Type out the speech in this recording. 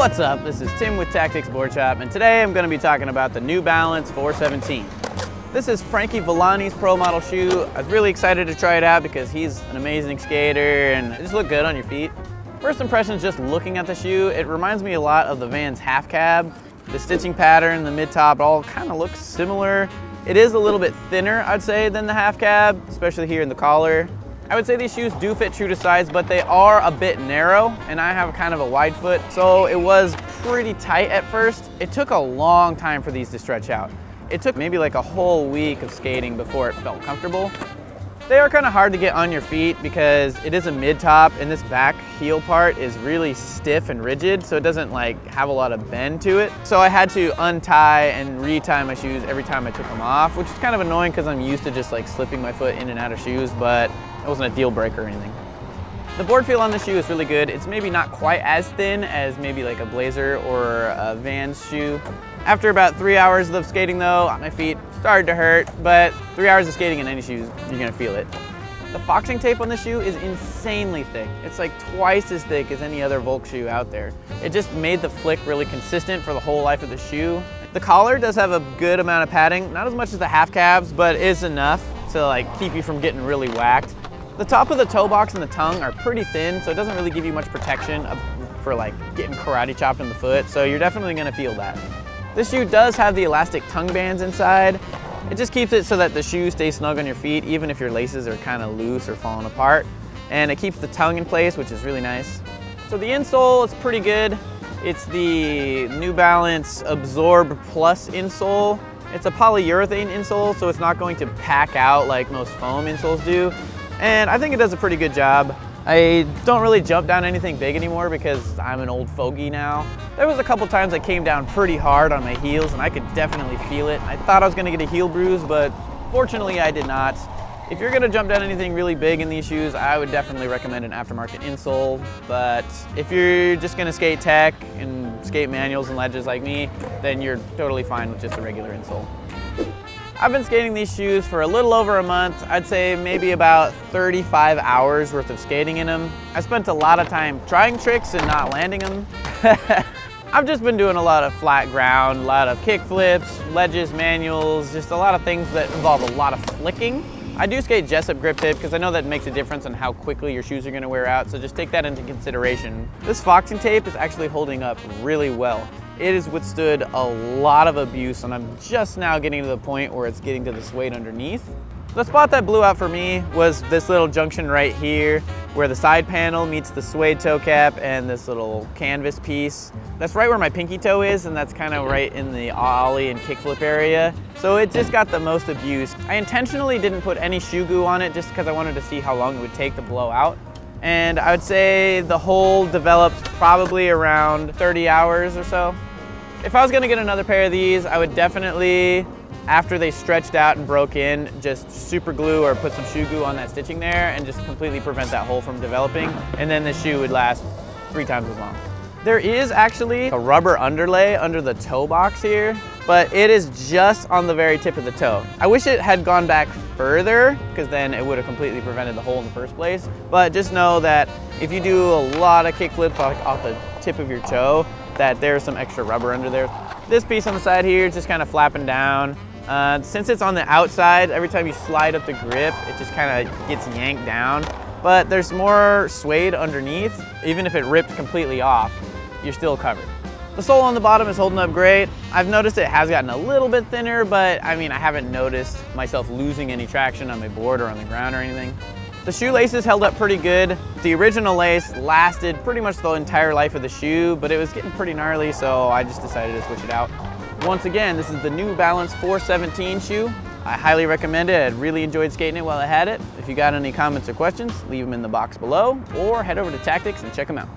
What's up? This is Tim with Tactics Boardshop, and today I'm going to be talking about the New Balance 417. This is Franky Villani's pro model shoe. I was really excited to try it out because he's an amazing skater and it just looked good on your feet. First impressions, just looking at the shoe, it reminds me a lot of the Vans half cab. The stitching pattern, the mid-top, all kind of looks similar. It is a little bit thinner, I'd say, than the half cab, especially here in the collar. I would say these shoes do fit true to size, but they are a bit narrow, and I have kind of a wide foot, so it was pretty tight at first. It took a long time for these to stretch out. It took maybe like a whole week of skating before it felt comfortable. They are kind of hard to get on your feet because it is a mid-top, and this back heel part is really stiff and rigid, so it doesn't like have a lot of bend to it. So I had to untie and retie my shoes every time I took them off, which is kind of annoying because I'm used to just like slipping my foot in and out of shoes, but it wasn't a deal breaker or anything. The board feel on the shoe is really good. It's maybe not quite as thin as maybe like a Blazer or a Vans shoe. After about 3 hours of skating though, my feet started to hurt, but 3 hours of skating in any shoes, you're gonna feel it. The foxing tape on the shoe is insanely thick. It's like twice as thick as any other Volk shoe out there. It just made the flick really consistent for the whole life of the shoe. The collar does have a good amount of padding, not as much as the half cabs, but is enough to like keep you from getting really whacked. The top of the toe box and the tongue are pretty thin, so it doesn't really give you much protection for like getting karate chopped in the foot, so you're definitely gonna feel that. This shoe does have the elastic tongue bands inside. It just keeps it so that the shoe stays snug on your feet, even if your laces are kind of loose or falling apart. And it keeps the tongue in place, which is really nice. So the insole is pretty good. It's the New Balance Absorb Plus insole. It's a polyurethane insole, so it's not going to pack out like most foam insoles do. And I think it does a pretty good job. I don't really jump down anything big anymore because I'm an old fogey now. There was a couple times I came down pretty hard on my heels and I could definitely feel it. I thought I was gonna get a heel bruise, but fortunately I did not. If you're gonna jump down anything really big in these shoes, I would definitely recommend an aftermarket insole. But if you're just gonna skate tech and skate manuals and ledges like me, then you're totally fine with just a regular insole. I've been skating these shoes for a little over a month. I'd say maybe about 35 hours worth of skating in them. I spent a lot of time trying tricks and not landing them. I've just been doing a lot of flat ground, a lot of kick flips, ledges, manuals, just a lot of things that involve a lot of flicking. I do skate Jessup grip tip because I know that makes a difference on how quickly your shoes are going to wear out, so just take that into consideration. This foxing tape is actually holding up really well. It has withstood a lot of abuse, and I'm just now getting to the point where it's getting to the suede underneath. The spot that blew out for me was this little junction right here where the side panel meets the suede toe cap and this little canvas piece. That's right where my pinky toe is, and that's kind of right in the ollie and kickflip area. So it just got the most abuse. I intentionally didn't put any shoe goo on it just because I wanted to see how long it would take to blow out. And I would say the hole developed probably around 30 hours or so. If I was gonna get another pair of these, I would definitely, after they stretched out and broke in, just super glue or put some shoe glue on that stitching there and just completely prevent that hole from developing. And then the shoe would last 3 times as long. There is actually a rubber underlay under the toe box here, but it is just on the very tip of the toe. I wish it had gone back further because then it would have completely prevented the hole in the first place. But just know that if you do a lot of kick flips off the tip of your toe, that there's some extra rubber under there. This piece on the side here is just kind of flapping down. Since it's on the outside, every time you slide up the grip, it just kind of gets yanked down. But there's more suede underneath. Even if it ripped completely off, you're still covered. The sole on the bottom is holding up great. I've noticed it has gotten a little bit thinner, but I mean, I haven't noticed myself losing any traction on my board or on the ground or anything. The shoelaces held up pretty good. The original lace lasted pretty much the entire life of the shoe, but it was getting pretty gnarly, so I just decided to switch it out. Once again, this is the New Balance 417 shoe. I highly recommend it. I really enjoyed skating it while I had it. If you got any comments or questions, leave them in the box below, or head over to Tactics and check them out.